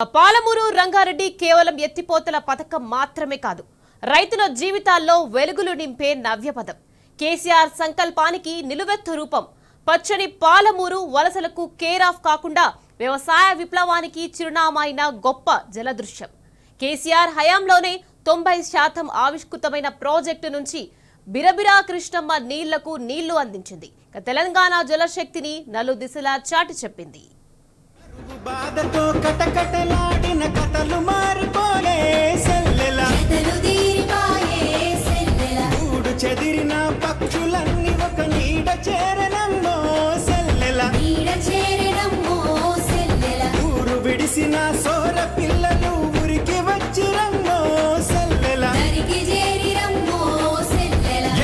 పాలమూరు రంగారెడ్డి కేవలం ఎత్తిపోతల పథకం మాత్రమే కాదు, రైతుల జీవితాల్లో వెలుగులు నింపే నవ్యపదం. కేసీఆర్ సంకల్పానికి నిలువెత్తు రూపం. పచ్చని పాలమూరు వలసలకు కేర్ ఆఫ్ కాకుండా వ్యవసాయ విప్లవానికి చిరునామా అయిన గొప్ప జలదృశ్యం. కేసీఆర్ హయాంలోనే 90% ఆవిష్కృతమైన ప్రాజెక్టు నుంచి బిరబిరా కృష్ణమ్మ నీళ్లకు నీళ్లు అందించింది. తెలంగాణ జలశక్తిని నలుదిశలా చాటి చెప్పింది. బాధతో కటకటలాడిన కథలు మారిపోలే సెల్లెల గూడు చెదిరిన పక్షులన్నీ ఒక నీడ చేరనమ్మో సెల్లెల ఊరు విడిసిన సోర పిల్లలు ఊరికి వచ్చిరమ్మో సెల్లెల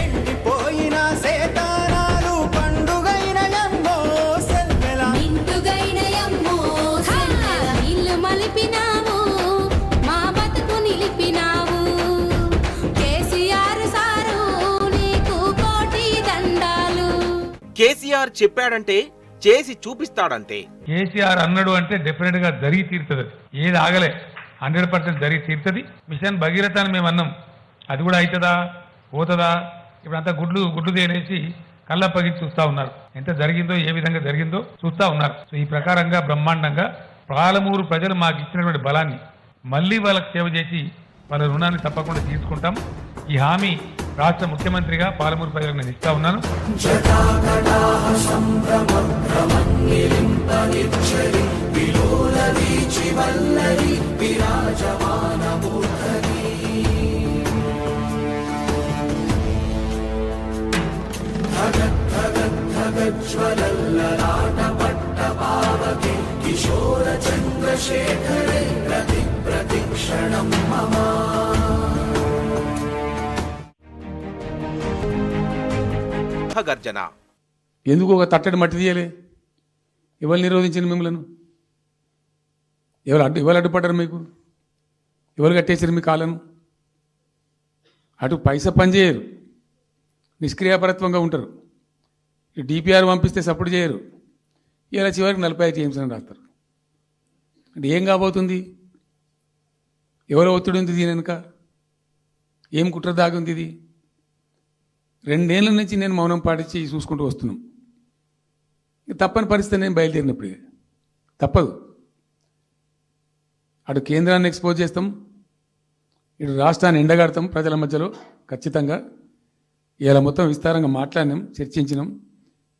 ఎండిపోయిన సేతారాలు పండుగైన యమ్మో సెల్లెల మా బతుకు నిలిపినావు. కేసీఆర్ సారు నీకు కోటి దండాలు. కేసీఆర్ చెప్పాడంటే చేసి చూపిస్తాడంతే. కేసీఆర్ అన్నాడు అంటే డెఫినెట్ గా జరిగి తీరుతుంది. ఏది ఆగలే, 100% జరిగి తీరుతుంది. మిషన్ భగీరథ అని మేము అన్నాం, అది కూడా అవుతుందా పోతుందా? ఇప్పుడు అంతా గుడ్లు తేలేసి కళ్ళప్పగించి చూస్తా ఉన్నారు. ఎంత జరిగిందో, ఏ విధంగా జరిగిందో చూస్తా ఉన్నారు. సో ఈ ప్రకారంగా బ్రహ్మాండంగా పాలమూరు ప్రజలు మాకు ఇచ్చినటువంటి బలాన్ని మళ్ళీ వాళ్ళకి సేవ చేసి వాళ్ళ రుణాన్ని తప్పకుండా తీసుకుంటాం. ఈ హామీ రాష్ట్ర ముఖ్యమంత్రిగా పాలమూరు ప్రజలకు నేను ఇస్తా ఉన్నాను. గర్జన ఎందుకు ఒక తట్టడి మట్టి తీయలే? ఎవరు నిరోధించిన మిమ్మల్ని? ఎవరు అడ్డుపడ్డారు? మీకు ఎవరు కట్టేసారు మీ కాళ్ళను? అటు పైసా పనిచేయరు, నిష్క్రియాపరత్వంగా ఉంటారు. ఈ డిపిఆర్ పంపిస్తే సపోర్ట్ చేయరు. ఇలా చివరికి 45 టీఎంసీ అని రాస్తారు. అంటే ఏం కాబోతుంది? ఎవరో ఒత్తిడి ఉంది దీని వెనుక? ఏం కుట్ర దాగుంది ఇది? 2 ఏళ్ల నుంచి నేను మౌనం పాటించి చూసుకుంటూ వస్తున్నాం. తప్పని పరిస్థితి నేను బయలుదేరినప్పుడు తప్పదు. అటు కేంద్రాన్ని ఎక్స్పోజ్ చేస్తాం, ఇటు రాష్ట్రాన్ని ఎండగడతాం ప్రజల మధ్యలో ఖచ్చితంగా. ఇలా మొత్తం విస్తారంగా మాట్లాడినాం, చర్చించినాం.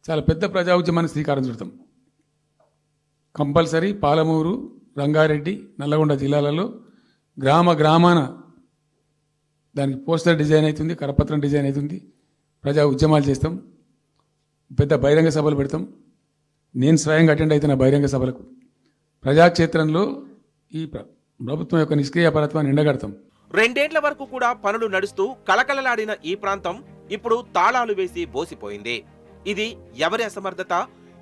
చాలా పెద్ద ప్రజా ఉద్యమాన్ని శ్రీకారం చుడతాం. కంపల్సరీ పాలమూరు, రంగారెడ్డి, నల్లగొండ జిల్లాలలో గ్రామాన దానికి పోస్టర్ డిజైన్ అవుతుంది, కరపత్రం డిజైన్ అవుతుంది. ప్రజా ఉద్యమాలు చేస్తాం, పెద్ద బహిరంగ సభలు పెడతాం. నేను స్వయంగా అటెండ్ అవుతున్న బహిరంగ సభలకు. ప్రజాక్షేత్రంలో ఈ ప్రభుత్వం యొక్క నిష్క్రియాపరత్వాన్ని ఎండగడతాం. 2 ఏళ్ల వరకు కూడా పనులు నడుస్తూ కలకలలాడిన ఈ ప్రాంతం ఇప్పుడు తాళాలు వేసి బోసిపోయింది. ఇది ఎవరి అసమర్థత,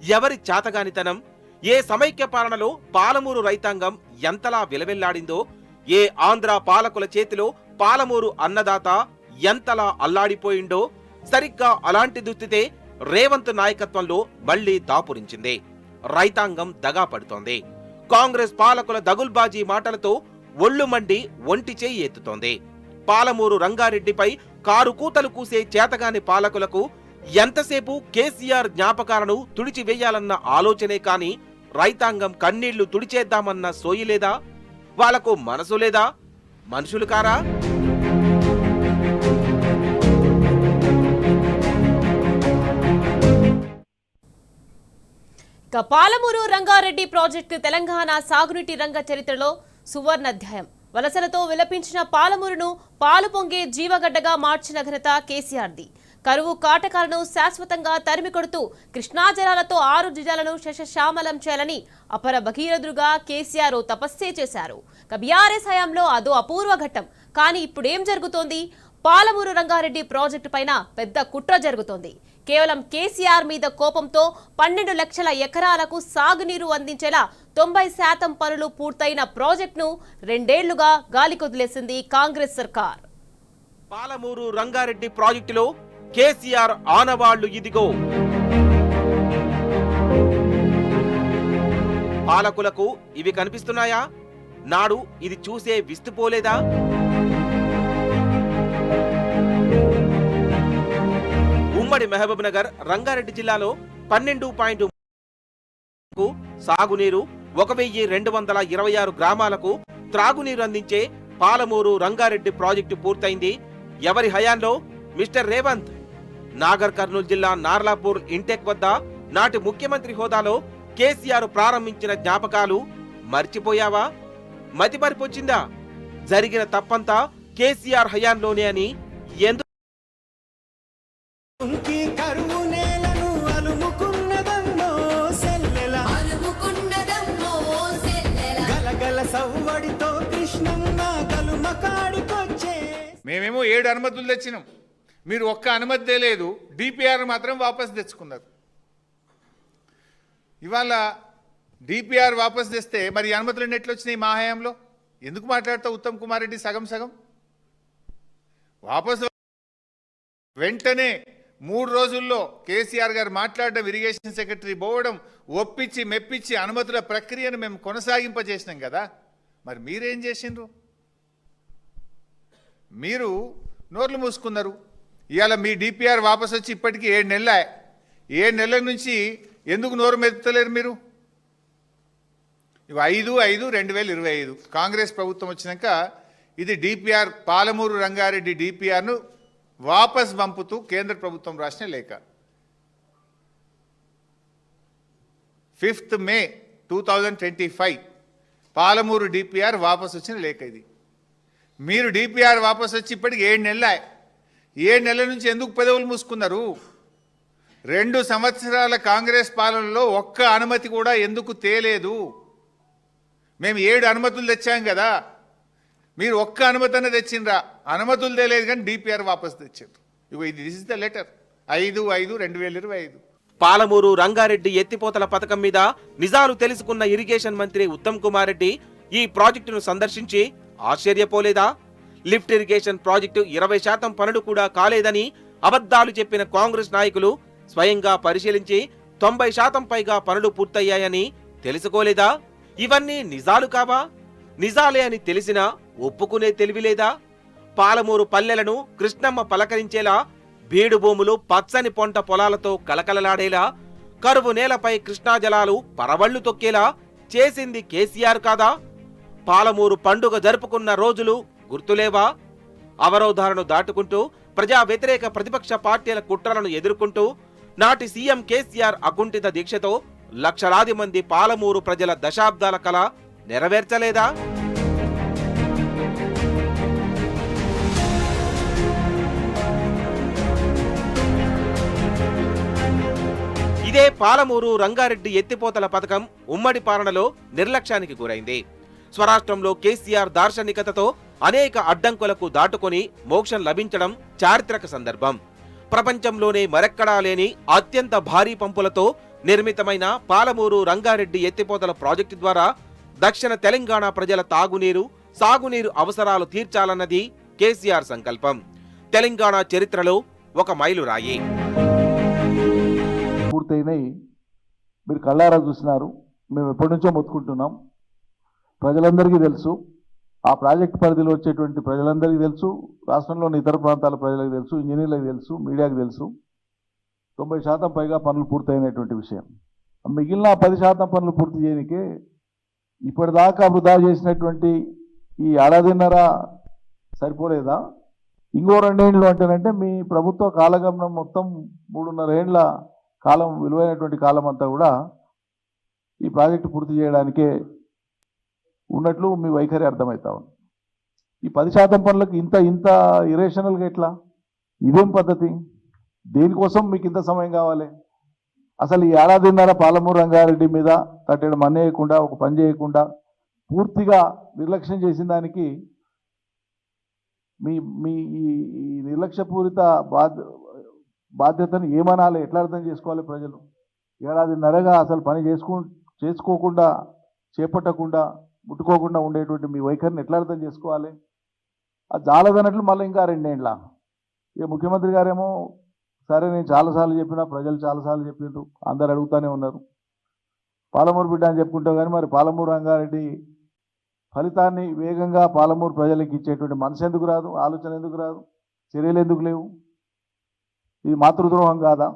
ఎవరి చాతగానితనం? ఏ సమైక్య పాలనలో పాలమూరు రైతాంగం ఎంతలా విలవెల్లాడిందో, ఏ ఆంధ్ర పాలకుల చేతిలో పాలమూరు అన్నదాత ఎంతలా అల్లాడిపోయిండో, సరిగ్గా అలాంటి దుస్థితే రేవంత్ నాయకత్వంలో మళ్లీ దాపురించింది. రైతాంగం దగా పడుతోంది. కాంగ్రెస్ పాలకుల దగుల్బాజీ మాటలతో ఒళ్ళు మండి ఒంటి చేయి ఎత్తుతోంది. పాలమూరు రంగారెడ్డిపై కారు కూతలు కూసే చేతగాని పాలకులకు ఎంతసేపు కేసీఆర్ జ్ఞాపకాలను తుడిచివేయాలన్న ఆలోచనే కాని రైతాంగం కన్నీళ్లు తుడిచేద్దామన్న సోయి లేదా? వాళ్లకు మనసు లేదా? మనుషులు కారా? పాలమూరు రంగారెడ్డి ప్రాజెక్టు తెలంగాణ సాగునీటి రంగ చరిత్రలో సువర్ణాధ్యాయం. వలసలతో విలపించిన పాలమూరును పాలు పొంగే జీవగడ్డగా మార్చిన ఘనత కేసీఆర్ది. కరువు కాటకాలను శాశ్వతంగా తరిమికొడుతూ కృష్ణా జలాలతో 6 జిల్లాలను శశశ్యామలం చేయాలని అపర భగీరథుడుగా కేసీఆర్ తపస్సే చేశారు. బీఆర్ఎస్ హయాంలో అదో అపూర్వ ఘట్టం. కానీ ఇప్పుడేం జరుగుతోంది? పాలమూరు రంగారెడ్డి ప్రాజెక్టు పైన పెద్ద కుట్ర జరుగుతోంది. కేవలం కేసీఆర్ మీద కోపంతో 12 లక్షల ఎకరాలకు సాగునీరు అందించేలా 90% పనులు పూర్తయిన ప్రాజెక్టును 2 ఏళ్లుగా గాలికొదిలేసింది కాంగ్రెస్ సర్కార్. పాలమూరు రంగారెడ్డి ప్రాజెక్టులో కేసీఆర్ ఆనవాళ్లు ఇదిగో. పాలకులకు ఇవి కనిపిస్తున్నాయా? నాడు ఇది చూసే విస్తుపోలేదా? ఉమ్మడి మహబూబ్ నగర్, రంగారెడ్డి జిల్లాలో 12.3 సాగునీరు, 1226 గ్రామాలకు త్రాగునీరు అందించే పాలమూరు రంగారెడ్డి ప్రాజెక్టు పూర్తయింది ఎవరి హయాంలో? మిస్టర్ రేవంత్. నాగర్ కర్నూలు జిల్లా నార్లాపూర్ ఇంటెక్ వద్ద నాటి ముఖ్యమంత్రి హోదాలో కేసీఆర్ ప్రారంభించిన జ్ఞాపకాలు మర్చిపోయావా? మతిమరిపొచ్చిందా? జరిగిన తప్పంతా కేసీఆర్ హయాంలోనే అని ఎందుకు? కుంకి కరువు నేలను అలుముకున్నదన్నో సెల్లెల అలుముకున్నదమ్మో సెల్లెల గలగల సవ్వడితో కృష్ణమ్మ గలుమ కాడికొచ్చే. మేమేమో 7 అనుమతులు తెచ్చినాం, మీరు ఒక్క అనుమతి తేలేదు, డిపిఆర్ మాత్రం వాపస్ తెచ్చుకున్నారు. ఇవాళ డిపిఆర్ వాపస్ తెస్తే మరి ఈ అనుమతులు ఎట్లా వచ్చినాయి మా హయాంలో? ఎందుకు మాట్లాడతావు ఉత్తమ్ కుమార్ రెడ్డి? సగం సగం వాపస్ వెంటనే 3 రోజుల్లో కేసీఆర్ గారు మాట్లాడడం, ఇరిగేషన్ సెక్రటరీ పోవడం, ఒప్పించి మెప్పించి అనుమతుల ప్రక్రియను మేము కొనసాగింపజేసినాం కదా. మరి మీరేం చేసిండ్రు? మీరు నోర్లు మూసుకున్నారు. ఇవాళ మీ డిపిఆర్ వాపస్ వచ్చి ఇప్పటికీ 7 నెలల 7 నెలల నుంచి ఎందుకు నోరు మెదుపుతలేరు మీరు? ఇవి 5/5/2025 కాంగ్రెస్ ప్రభుత్వం వచ్చినాక ఇది డిపిఆర్ పాలమూరు రంగారెడ్డి డిపిఆర్ను వాపస్ పంపుతూ కేంద్ర ప్రభుత్వం రాసిన లేఖ. 5th May 2025 పాలమూరు డిపిఆర్ వాపస్ వచ్చిన లేఖ ఇది. మీరు డిపిఆర్ వాపస్ వచ్చి ఇప్పటికి 7 నెలల 7 నెలల నుంచి ఎందుకు పెదవులు మూసుకున్నారు? 2 సంవత్సరాల కాంగ్రెస్ పాలనలో ఒక్క అనుమతి కూడా ఎందుకు తేలేదు? మేము 7 అనుమతులు తెచ్చాం కదా, మీరు ఒక్క అనుమతి అన్న తెచ్చిండ్రా? అనుమతులు తేలేదు కానీ డిపిఆర్ వాపస్ తెచ్చారు. ఇగో ఇది this is the letter 5/5/2025. Palamuru Rangareddy ఎత్తిపోతల పథకం మీద నిజాలు తెలుసుకున్న ఇరిగేషన్ మంత్రి ఉత్తమ్ కుమార్ రెడ్డి ఈ ప్రాజెక్టును సందర్శించి ఆశ్చర్యపోలేదా? లిఫ్ట్ ఇరిగేషన్ ప్రాజెక్టు 20% పనులు కూడా కాలేదని అబద్ధాలు చెప్పిన కాంగ్రెస్ నాయకులు స్వయంగా పరిశీలించి 90% పైగా పనులు పూర్తయ్యాయని తెలుసుకోలేదా? ఇవన్నీ నిజాలు కావా? నిజాలే అని తెలిసినా ఒప్పుకునే తెలివిలేదా? పాలమూరు పల్లెలను కృష్ణమ్మ పలకరించేలా, బీడు భూములు పచ్చని పొంట పొలాలతో కలకలలాడేలా, కరువు నేలపై కృష్ణా జలాలు పరవళ్లు తొక్కేలా చేసింది కేసీఆర్ కాదా? పాలమూరు పండుగ జరుపుకున్న రోజులు గుర్తులేవా? అవరోధాలను దాటుకుంటూ ప్రజా వ్యతిరేక ప్రతిపక్ష పార్టీల కుట్రలను ఎదుర్కొంటూ నాటి సీఎం కేసీఆర్ అకుంఠిత దీక్షతో లక్షలాది మంది పాలమూరు ప్రజల దశాబ్దాల కల నెరవేర్చలేదా? ఇదే పాలమూరు రంగారెడ్డి ఎత్తిపోతల పథకం ఉమ్మడి పాలనలో నిర్లక్ష్యానికి గురైంది. స్వరాష్ట్రంలో కేసీఆర్ దార్శనికతతో అనేక అడ్డంకులకు దాటుకొని మోక్షం లభించడం చారిత్రక సందర్భం. ప్రపంచంలోనే మరెక్కడా లేని అత్యంత భారీ పంపులతో నిర్మితమైన పాలమూరు రంగారెడ్డి ఎత్తిపోతల ప్రాజెక్టు ద్వారా దక్షిణ తెలంగాణ ప్రజల తాగునీరు, సాగునీరు అవసరాలు తీర్చాలన్నది కేసీఆర్ సంకల్పం. తెలంగాణ చరిత్రలో ఒక మైలురాయి. పూర్తయినాయి, మీరు కళ్ళారా చూసినారు. మేము ఎప్పటి నుంచో మొత్తుకుంటున్నాం. ప్రజలందరికీ తెలుసు, ఆ ప్రాజెక్ట్ పరిధిలో వచ్చేటువంటి ప్రజలందరికీ తెలుసు, రాష్ట్రంలోని ఇతర ప్రాంతాల ప్రజలకు తెలుసు, ఇంజనీర్లకు తెలుసు, మీడియాకు తెలుసు. 90% పైగా పనులు పూర్తయినటువంటి విషయం. మిగిలిన 10% పనులు పూర్తి చేయడానికే ఇప్పటిదాకా వృధా చేసినటువంటి ఈ ఏడాదిన్నర సరిపోలేదా? ఇంకో 2 ఏళ్ళు అంటేనంటే మీ ప్రభుత్వ కాలగమనం మొత్తం 3.5 ఏళ్ల కాలం, విలువైనటువంటి కాలం అంతా కూడా ఈ ప్రాజెక్టు పూర్తి చేయడానికే ఉన్నట్లు మీ వైఖరి అర్థమవుతా ఉంది. ఈ 10% పనులకు ఇంత ఇరేషనల్గా ఎట్లా? ఇదేం పద్ధతి? దేనికోసం మీకు ఇంత సమయం కావాలి? అసలు ఈ ఏడాదిన్నర పాలమూరు రంగారెడ్డి మీద కట్టడం అన్నేయకుండా, ఒక పని చేయకుండా పూర్తిగా నిర్లక్ష్యం చేసిన దానికి మీ మీ ఈ నిర్లక్ష్యపూరిత బాధ్యతను ఏమనాలి? ఎట్లా అర్థం చేసుకోవాలి ప్రజలు? ఏడాదిన్నరగా అసలు పని చేసుకోకుండా, చేపట్టకుండా, ముట్టుకోకుండా ఉండేటువంటి మీ వైఖరిని ఎట్లా అర్థం చేసుకోవాలి? అది చాలదన్నట్లు మళ్ళీ ఇంకా 2 ఏళ్ళ. ఇక ముఖ్యమంత్రి గారేమో సరే నేను చాలాసార్లు చెప్పినా, ప్రజలు చాలాసార్లు చెప్పిండ్రు, అందరు అడుగుతూనే ఉన్నారు. పాలమూరు బిడ్డ అని చెప్పుకుంటావు కానీ మరి పాలమూరు రంగారెడ్డి ఫలితాన్ని వేగంగా పాలమూరు ప్రజలకు ఇచ్చేటువంటి మనసు ఎందుకు రాదు, ఆలోచన ఎందుకు రాదు, చర్యలు ఎందుకు లేవు? ఇది మాతృద్రోహం కాదా?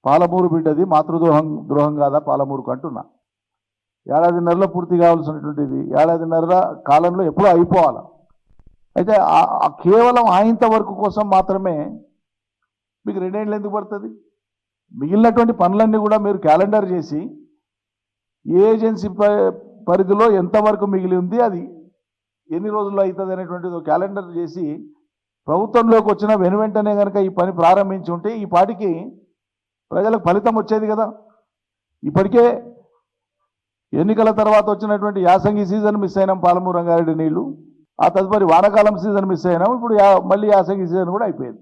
పాలమూరు బిడ్డది మాతృద్రోహం కాదా పాలమూరుకు అంటున్నా. ఏడాదిన్నరలో పూర్తి కావాల్సినటువంటిది ఏడాదిన్నర కాలంలో ఎప్పుడూ అయిపోవాలి. అయితే కేవలం ఆయింత వరకు కోసం మాత్రమే మీకు 2 ఏళ్ళు ఎందుకు పడుతుంది? మిగిలినటువంటి పనులన్నీ కూడా మీరు క్యాలెండర్ చేసి ఏ ఏజెన్సీ పరిధిలో ఎంతవరకు మిగిలి ఉంది, అది ఎన్ని రోజుల్లో అవుతుంది అనేటువంటిది క్యాలెండర్ చేసి ప్రభుత్వంలోకి వచ్చిన వెనువెంటనే కనుక ఈ పని ప్రారంభించి ఉంటే ఈ పాటికి ప్రజలకు ఫలితం వచ్చేది కదా. ఇప్పటికే ఎన్నికల తర్వాత వచ్చినటువంటి యాసంగి సీజన్ మిస్ అయినాం, పాలమూరు రంగారెడ్డి నీళ్లు. ఆ తదుపరి వానాకాలం సీజన్ మిస్ అయినాం, ఇప్పుడు మళ్ళీ యాసంగి సీజన్ కూడా అయిపోయింది.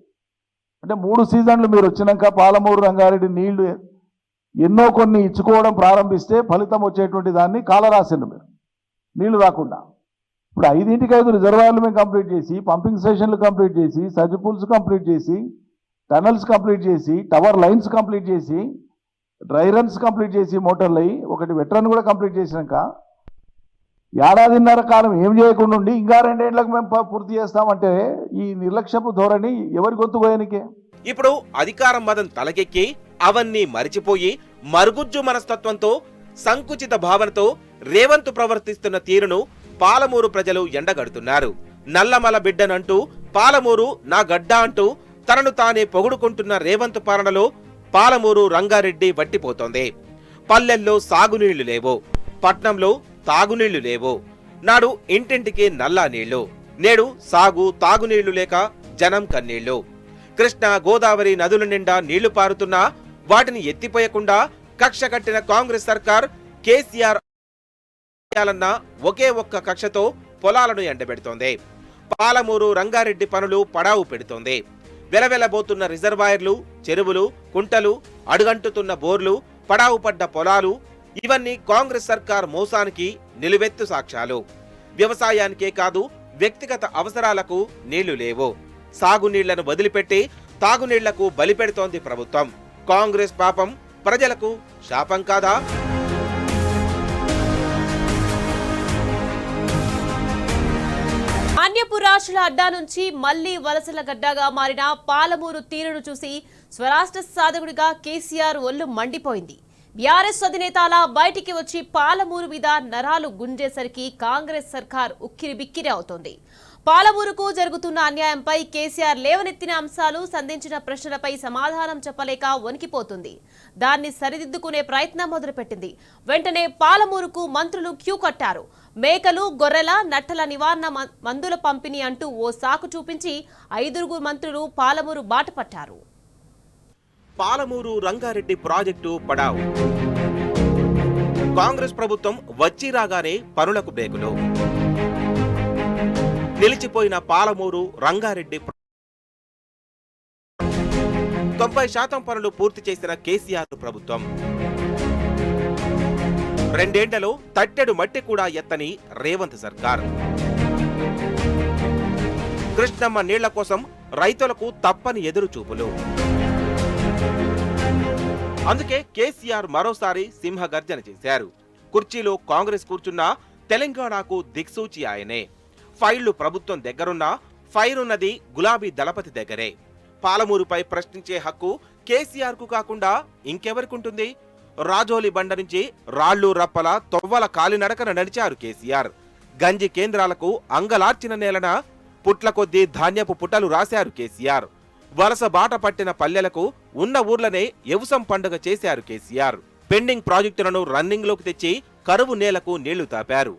అంటే 3 సీజన్లు మీరు వచ్చినాక పాలమూరు రంగారెడ్డి నీళ్లు ఎన్నో కొన్ని ఇచ్చుకోవడం ప్రారంభిస్తే ఫలితం వచ్చేటువంటి దాన్ని కాలరాసిండు మీరు, నీళ్లు రాకుండా. ఇప్పుడు 5 రిజర్వాయర్లు మేము కంప్లీట్ చేసి, పంపింగ్ స్టేషన్లు కంప్లీట్ చేసి, సర్జ్ పూల్స్ కంప్లీట్ చేసి, టనల్స్ కంప్లీట్ చేసి, టవర్ లైన్స్ కంప్లీట్ చేసి, డ్రై రన్స్ కంప్లీట్ చేసి, మోటార్లు అయ్యి ఒకటి వెటరన్ కూడా కంప్లీట్ చేసినాక ఏడాదిన్నర కాలం ఏం చేయకుండా ఉండి ఇంకా 2 ఏళ్లకు మేము పూర్తి చేస్తామంటే ఈ నిర్లక్ష్యపు ధోరణి ఎవరి గొంతు పోయానికే. ఇప్పుడు అధికారం మదం తలకెక్కి అవన్నీ మరిచిపోయి మరుగుజ్జు మనస్తత్వంతో సంకుచిత భావనతో రేవంత్ ప్రవర్తిస్తున్న తీరును పాలమూరు ప్రజలు ఎండగడుతున్నారు. నల్లమల బిడ్డనంటూ పాలమూరు నా గడ్డ అంటూ తనను తానే పొగుడుకుంటున్న రేవంత్ పాలనలో పాలమూరు రంగారెడ్డి వట్టిపోతోంది. పల్లెల్లో సాగునీళ్లు లేవు, పట్నంలో తాగునీళ్లు లేవు. నాడు ఇంటింటికి నల్లా నీళ్లు, నేడు సాగు తాగునీళ్లు లేక జనం కన్నీళ్లు. కృష్ణా గోదావరి నదుల నిండా నీళ్లు పారుతున్నా వాటిని ఎత్తిపోయకుండా కక్ష కట్టిన కాంగ్రెస్ సర్కార్ కేసీఆర్ చేయాలన్న ఒకే ఒక్క కక్షతో పొలాలను ఎండబెడుతోంది. పాలమూరు రంగారెడ్డి పనులు పడావు పెడుతోంది. వెలవెలబోతున్న రిజర్వాయర్లు, చెరువులు, కుంటలు, అడుగంటుతున్న బోర్లు, పడావు పడ్డ పొలాలు ఇవన్నీ కాంగ్రెస్ సర్కార్ మోసానికి నిలువెత్తు సాక్ష్యాలు. వ్యవసాయానికే కాదు వ్యక్తిగత అవసరాలకు నీళ్లు లేవు. సాగునీళ్లను వదిలిపెట్టి తాగునీళ్లకు బలిపెడుతోంది ప్రభుత్వం. కాంగ్రెస్ పాపం ప్రజలకు శాపం కాదా? అన్యపురాశుల అడ్డా నుంచి మళ్లీ వలసల గడ్డగా మారిన పాలమూరు తీరును చూసి స్వరాష్ట్ర సాధకుడిగా కేసీఆర్ ఒళ్ళు మండిపోయింది. బీఆర్ఎస్ అధినేత అలా బయటికి వచ్చి పాలమూరు మీద నరాలు గుంజేసరికి కాంగ్రెస్ సర్కార్ ఉక్కిరిబిక్కిరి అవుతోంది. పాలమూరుకు జరుగుతున్న అన్యాయంపై కేసీఆర్ లేవనెత్తిన అంశాలు, సంధించిన ప్రశ్నలపై సమాధానం చెప్పలేక వణికిపోతుంది. దాన్ని సరిదిద్దుకునే ప్రయత్నం మొదలుపెట్టింది. వెంటనే పాలమూరుకు మంత్రులు క్యూ కట్టారు. మేకలు, గొర్రెల, నట్టల నివారణ మందుల పంపిణీ అంటూ ఓ సాకు చూపించి 5 మంత్రులు పాలమూరు బాట పట్టారు. పాలమూరు రంగారెడ్డి ప్రాజెక్టు పడావు. కాంగ్రెస్ ప్రభుత్వం వచ్చి రాగానే పనులకు బ్రేకులు. నిలిచిపోయిన పాలమూరు రంగారెడ్డి 90% పనులు పూర్తి చేసిన కేసీఆర్ ప్రభుత్వం 2 ఏళ్లలో తట్టెడు మట్టి కూడా ఎత్తని రేవంత్ సర్కార్. కృష్ణమ్మ నీళ్ల కోసం రైతులకు తప్పని ఎదురు చూపులు. అందుకే కేసీఆర్ మరోసారి సింహగర్జన చేశారు. కుర్చీలో కాంగ్రెస్ కూర్చున్నా తెలంగాణకు దిక్సూచి ఆయనే. ఫైళ్లు ప్రభుత్వం దగ్గరున్నా ఫైర్ ఉన్నది గులాబీ దళపతి దగ్గరే. పాలమూరుపై ప్రశ్నించే హక్కు కేసీఆర్ కు కాకుండా ఇంకెవరికుంటుంది? రాజోలి బండ నుంచి రాళ్లు రప్పల తొవ్వల కాలినడకన నడిచారు కేసీఆర్. గంజి కేంద్రాలకు అంగలార్చిన నేలన పుట్ల కొద్దీ ధాన్యపు పుట్టలు రాశారు కేసీఆర్. వలస బాట పట్టిన పల్లెలకు ఉన్న ఊర్లనే ఎవుసం పండుగ చేశారు కేసీఆర్. పెండింగ్ ప్రాజెక్టులను రన్నింగ్ లోకి తెచ్చి కరువు నేలకు నీళ్లు తాపారు.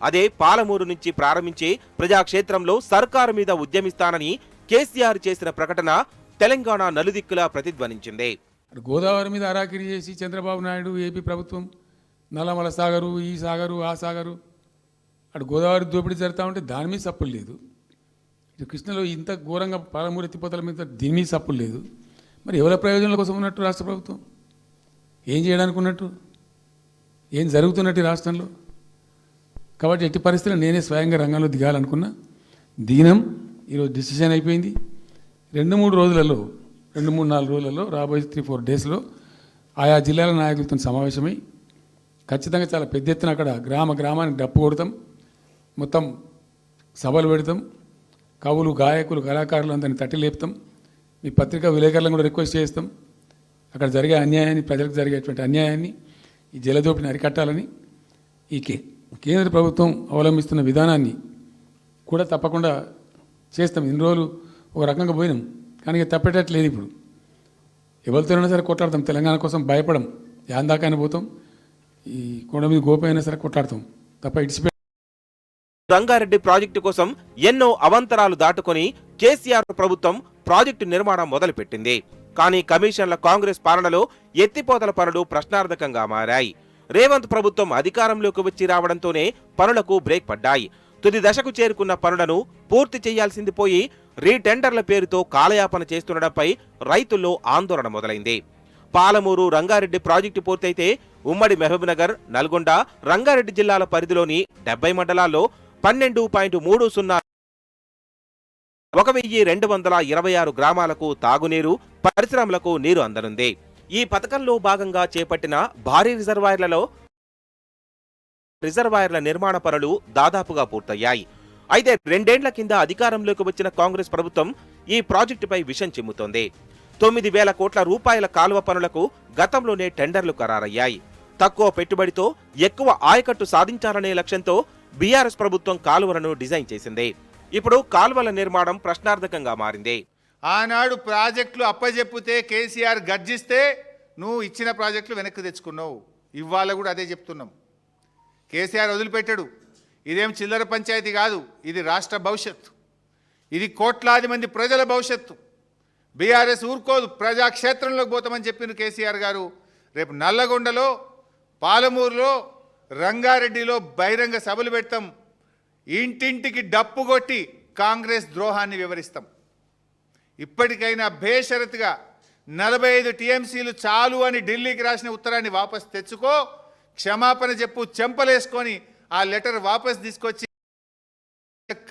అదే పాలమూరు నుంచి ప్రారంభించి ప్రజాక్షేత్రంలో సర్కారు మీద ఉద్యమిస్తానని కేసీఆర్ చేసిన ప్రకటన తెలంగాణ నలుదిక్కులా ప్రతిధ్వనించింది. గోదావరి మీద అరాకిరి చేసి చంద్రబాబు నాయుడు ఏపీ ప్రభుత్వం నల్లమల సాగరు, ఈ సాగరు, ఆ సాగరు, అటు గోదావరి దోపిడీ జరుగుతూ ఉంటే దాని మీద సప్పులు లేదు. ఇటు కృష్ణలో ఇంత ఘోరంగా పాలమూరు ఎత్తిపోతల మీద దీని మీద సప్పులు లేదు. మరి ఎవరి ప్రయోజనాల కోసం ఉన్నట్టు రాష్ట్ర ప్రభుత్వం? ఏం చేయడానికి ఉన్నట్టు? ఏం జరుగుతున్నట్టు రాష్ట్రంలో? కాబట్టి ఎట్టి పరిస్థితుల్లో నేనే స్వయంగా రంగంలో దిగాలనుకున్నా. దిగినం. ఈరోజు డిసిషన్ అయిపోయింది. 2-3 రోజులలో 2-3-4 రోజులలో రాబోయే 3-4 డేస్లో ఆయా జిల్లాల నాయకులతో సమావేశమై ఖచ్చితంగా చాలా పెద్ద ఎత్తున అక్కడ గ్రామానికి డప్పు కొడతాం. మొత్తం సభలు పెడతాం, కవులు, గాయకులు, కళాకారులు అందరిని తట్టి లేపుతాం. మీ పత్రికా విలేకరులను కూడా రిక్వెస్ట్ చేస్తాం. అక్కడ జరిగే అన్యాయాన్ని, ప్రజలకు జరిగేటువంటి అన్యాయాన్ని, ఈ జలదోపిని అరికట్టాలని ఈ కేంద్ర ప్రభుత్వం అవలంబిస్తున్న విధానాన్ని కూడా తప్పకుండా చేస్తాం. ఇన్ని రోజులు ఒక రకంగా పోయినాం, కానీ ఇక తప్పేటట్లేదు. ఇప్పుడు ఎవరితోనైనా సరే కొట్లాడతాం, తెలంగాణ కోసం భయపడం, యాందాకాని పోతాం, ఈ కొండ మీద గోపైనా సరే కొట్లాడతాం తప్ప ఇడిచిపె. రంగారెడ్డి ప్రాజెక్టు కోసం ఎన్నో అవాంతరాలు దాటుకొని కేసీఆర్ ప్రభుత్వం ప్రాజెక్టు నిర్మాణం మొదలుపెట్టింది. కానీ కమిషన్ల కాంగ్రెస్ పాలనలో ఎత్తిపోతల పనులు ప్రశ్నార్థకంగా మారాయి. రేవంత్ ప్రభుత్వం అధికారంలోకి వచ్చి రావడంతోనే పనులకు బ్రేక్ పడ్డాయి. తుది దశకు చేరుకున్న పనులను పూర్తి చేయాల్సింది పోయి రీటెండర్ల పేరుతో కాలయాపన చేస్తుండడంపై రైతుల్లో ఆందోళన మొదలైంది. పాలమూరు రంగారెడ్డి ప్రాజెక్టు పూర్తయితే ఉమ్మడి మహబూబ్నగర్, నల్గొండ, రంగారెడ్డి జిల్లాల పరిధిలోని 70 మండలాల్లో 12.30 1226 గ్రామాలకు తాగునీరు, పరిశ్రమలకు నీరు అందనుంది. ఈ పథకంలో భాగంగా చేపట్టిన భారీ రిజర్వాయర్ల నిర్మాణ పనులు దాదాపుగా పూర్తయ్యాయి. అయితే 2 ఏళ్ల కింద అధికారంలోకి వచ్చిన కాంగ్రెస్ ప్రభుత్వం ఈ ప్రాజెక్టుపై విషం చిమ్ముతోంది. 9,000 కోట్ల రూపాయల కాలువ పనులకు గతంలోనే టెండర్లు ఖరారయ్యాయి. తక్కువ పెట్టుబడితో ఎక్కువ ఆయకట్టు సాధించాలనే లక్ష్యంతో బీఆర్ఎస్ ప్రభుత్వం కాలువలను డిజైన్ చేసింది. ఇప్పుడు కాలువల నిర్మాణం ప్రశ్నార్థకంగా మారింది. ఆనాడు ప్రాజెక్టులు అప్పజెప్పితే కేసీఆర్ గర్జిస్తే నువ్వు ఇచ్చిన ప్రాజెక్టులు వెనక్కి తెచ్చుకున్నావు. ఇవాళ కూడా అదే చెప్తున్నాం. కేసీఆర్ వదిలిపెట్టాడు. ఇదేం చిల్లర పంచాయతీ కాదు, ఇది రాష్ట్ర భవిష్యత్తు, ఇది కోట్లాది మంది ప్రజల భవిష్యత్తు. బీఆర్ఎస్ ఊరుకోదు, ప్రజాక్షేత్రంలోకి పోతామని చెప్పిన కేసీఆర్ గారు రేపు నల్లగొండలో, పాలమూరులో, రంగారెడ్డిలో బహిరంగ సభలు పెడతాం. ఇంటింటికి డప్పు కొట్టి కాంగ్రెస్ ద్రోహాన్ని వివరిస్తాం. ఇప్పటికైనా బేషరతుగా 45 టీఎంసీలు చాలు అని ఢిల్లీకి రాసిన ఉత్తరాన్ని వాపసు తెచ్చుకో, క్షమాపణ చెప్పు, చెంపలేసుకొని ఆ లెటర్ వాపసు తీసుకొచ్చి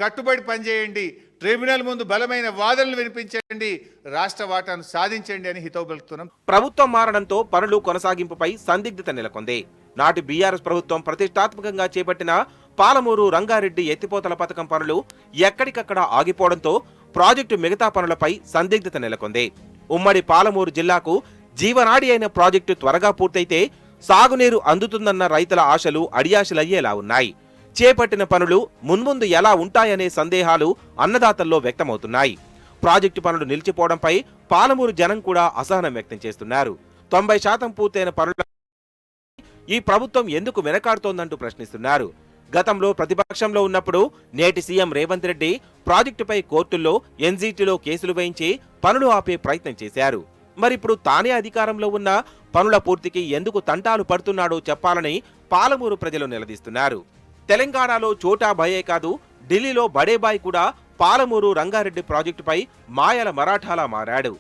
కట్టుబడి పనిచేయండి, ట్రిబ్యునల్ ముందు బలమైన వాదనలు వినిపించండి, రాష్ట్ర వాటాను సాధించండి అని హితవు పలుకుతున్నాం. ప్రభుత్వం మారడంతో పనులు కొనసాగింపుపై సందిగ్ధత నెలకొంది. నాటి బీఆర్ఎస్ ప్రభుత్వం ప్రతిష్టాత్మకంగా చేపట్టిన పాలమూరు రంగారెడ్డి ఎత్తిపోతల పథకం పనులు ఎక్కడికక్కడ ఆగిపోవడంతో ప్రాజెక్టు మిగతా పనులపై సందిగ్ధత నెలకొంది. ఉమ్మడి పాలమూరు జిల్లాకు జీవనాడి అయిన ప్రాజెక్టు త్వరగా పూర్తయితే సాగునీరు అందుతుందన్న రైతుల ఆశలు అడియాశలయ్యేలా ఉన్నాయి. చేపట్టిన పనులు మున్ముందు ఎలా ఉంటాయనే సందేహాలు అన్నదాతల్లో వ్యక్తమవుతున్నాయి. ప్రాజెక్టు పనులు నిలిచిపోవడంపై పాలమూరు జనం కూడా అసహనం వ్యక్తం చేస్తున్నారు. 90% పూర్తయిన పనుల ఈ ప్రభుత్వం ఎందుకు వెనకాడుతోందంటూ ప్రశ్నిస్తున్నారు. గతంలో ప్రతిపక్షంలో ఉన్నప్పుడు నేటి సీఎం రేవంత్ రెడ్డి ప్రాజెక్టుపై కోర్టుల్లో, ఎన్జీటీలో కేసులు వేయించి పనులు ఆపే ప్రయత్నం చేశారు. మరిప్పుడు తానే అధికారంలో ఉన్న పనుల పూర్తికి ఎందుకు తంటాలు పడుతున్నాడో చెప్పాలని పాలమూరు ప్రజలు నిలదీస్తున్నారు. తెలంగాణలో చోటా భయే కాదు, ఢిల్లీలో బడేబాయ్ కూడా పాలమూరు రంగారెడ్డి ప్రాజెక్టుపై మాయల మరాఠాలా మారాడు.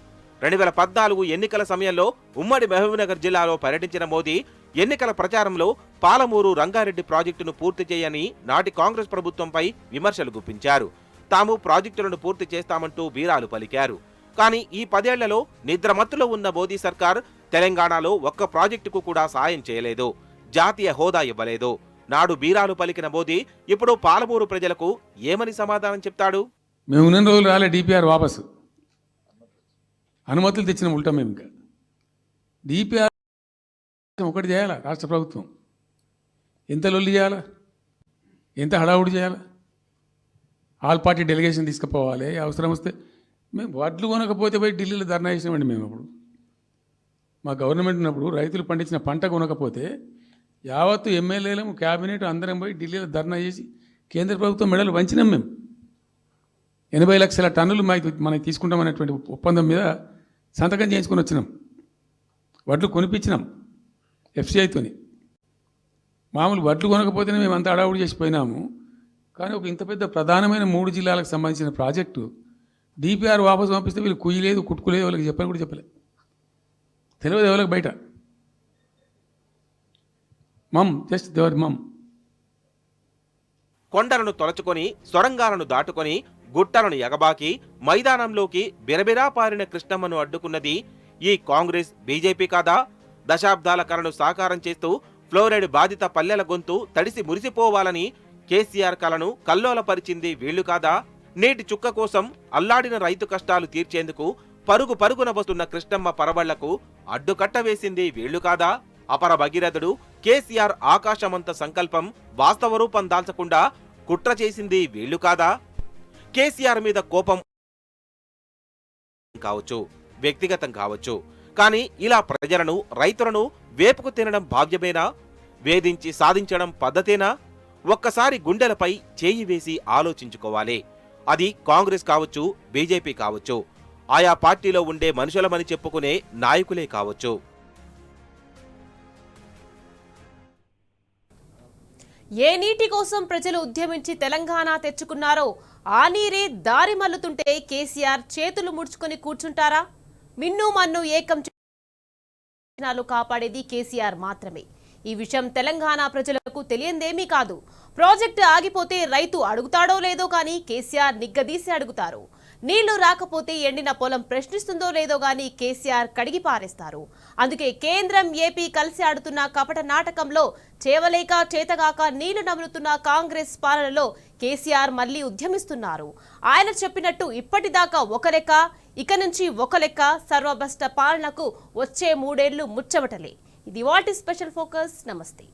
2014 ఎన్నికల సమయంలో ఉమ్మడి మహబూబ్నగర్ జిల్లాలో పర్యటించిన మోదీ ఎన్నికల ప్రచారంలో పాలమూరు రంగారెడ్డి ప్రాజెక్టును పూర్తి చేయని నాటి కాంగ్రెస్ ప్రభుత్వంపై విమర్శలు గుప్పించారు. తాము ప్రాజెక్టులను పూర్తి చేస్తామంటూ బీరాలు పలికారు. కానీ ఈ 10 ఏళ్లలో నిద్రమత్తులో ఉన్న మోదీ సర్కార్ తెలంగాణలో ఒక్క ప్రాజెక్టుకు కూడా సాయం చేయలేదు, జాతీయ హోదా ఇవ్వలేదు. నాడు బీరాలు పలికిన మోదీ ఇప్పుడు పాలమూరు ప్రజలకు ఏమని సమాధానం చెప్తాడు? మేము ఉన్న రోజులు రాలే డిపిఆర్ వాపసు, అనుమతులు తెచ్చిన ఉల్టా. మేము ఇంకా డిపిఆర్ ఒకటి చేయాలా, రాష్ట్ర ప్రభుత్వం ఎంత లొల్లి చేయాలా, ఎంత హడావుడి చేయాలా, ఆల్ పార్టీ డెలిగేషన్ తీసుకుపోవాలి. అవసరం వస్తే మేము వడ్లు కొనకపోతే పోయి ఢిల్లీలో ధర్నా చేసినామండి. మేము అప్పుడు మా గవర్నమెంట్ ఉన్నప్పుడు రైతులు పండించిన పంట కొనకపోతే యావత్తు ఎమ్మెల్యేలము, క్యాబినెట్ అందరం పోయి ఢిల్లీలో ధర్నా చేసి కేంద్ర ప్రభుత్వం మెడలు వంచినాం. మేము 80 లక్షల టన్నులు మనకి తీసుకుంటామనేటువంటి ఒప్పందం మీద సంతకం చేయించుకొని వచ్చినాం. వడ్లు కొనిపించినాం ఎఫ్సిఐతోని. మామూలు వడ్లు కొనకపోతేనే మేము అంత అడావుడి చేసిపోయినాము. కానీ ఒక ఇంత పెద్ద ప్రధానమైన 3 జిల్లాలకు సంబంధించిన ప్రాజెక్టు డిపిఆర్ వాపసు పంపిస్తే వీళ్ళు కుయ్యలేదు, కుట్టుకోలేదు, వాళ్ళకి చెప్పని కూడా చెప్పలేదు. తెలియదు ఎవరికి బయట. జస్ట్ దేవర్ కొండలను తొలచుకొని, సొరంగాలను దాటుకొని, గుట్టలను ఎగబాకి మైదానంలోకి బిరబిరా పారిన కృష్ణమ్మను అడ్డుకున్నది ఈ కాంగ్రెస్, బీజేపీ కాదా? దశాబ్దాల కలను సాకారం చేస్తూ ఫ్లోరైడ్ బాధిత పల్లెల గొంతు తడిసి మురిసిపోవాలని కేసీఆర్ కలను కల్లోలపరిచింది వీళ్లు కాదా? నేటి చుక్క కోసం అల్లాడిన రైతు కష్టాలు తీర్చేందుకు పరుగు పరుగున వస్తున్న కృష్ణమ్మ పరవళ్లకు అడ్డుకట్ట వేసింది వీళ్లు కాదా? అపర భగీరథుడు కేసీఆర్ ఆకాశమంత సంకల్పం వాస్తవ రూపం దాల్చకుండా కుట్ర చేసింది వీళ్లు కాదా? కేసీఆర్ మీద కోపం కావచ్చు, వ్యక్తిగతం కావచ్చు, కానీ ఇలా ప్రజలను, రైతులను వేపుకు తినడం భాగ్యమేనా? వేధించి సాధించడం పద్ధతేనా? ఒక్కసారి గుండెలపై చేయి వేసి ఆలోచించుకోవాలి. అది కాంగ్రెస్ కావచ్చు, బీజేపీ కావచ్చు, ఆయా పార్టీలో ఉండే మనుషులమని చెప్పుకునే నాయకులే కావచ్చు. ఏ నీటి కోసం ప్రజలు ఉద్యమించి తెలంగాణ తెచ్చుకున్నారో ఆ నీరే దారి మల్లుతుంటే కేసీఆర్ చేతులు ముడుచుకొని కూర్చుంటారా? మిన్ను మన్ను ఏకం కాపాడేది కేసీఆర్ మాత్రమే. ఈ విషయం తెలంగాణ ప్రజలకు తెలియందేమీ కాదు. ప్రాజెక్టు ఆగిపోతే రైతు అడుగుతాడో లేదో కానీ కేసీఆర్ నిగ్గదీసి అడుగుతారు. నీళ్లు రాకపోతే ఎండిన పొలం ప్రశ్నిస్తుందో లేదో గానీ కేసీఆర్ కడిగి పారేస్తారు. అందుకే కేంద్రం, ఏపీ కలిసి ఆడుతున్న కపట నాటకంలో చేవలేక చేతగాక నీళ్లు నములుతున్న కాంగ్రెస్ పాలనలో కేసీఆర్ మళ్లీ ఉద్యమిస్తున్నారు. ఆయన చెప్పినట్టు ఇప్పటిదాకా ఒక లెక్క, ఇక నుంచి ఒక లెక్క. సర్వభ్రష్ట పాలనకు వచ్చే 3 ఏళ్లు ముచ్చమటలే. ఇది వాటి స్పెషల్ ఫోకస్. నమస్తే.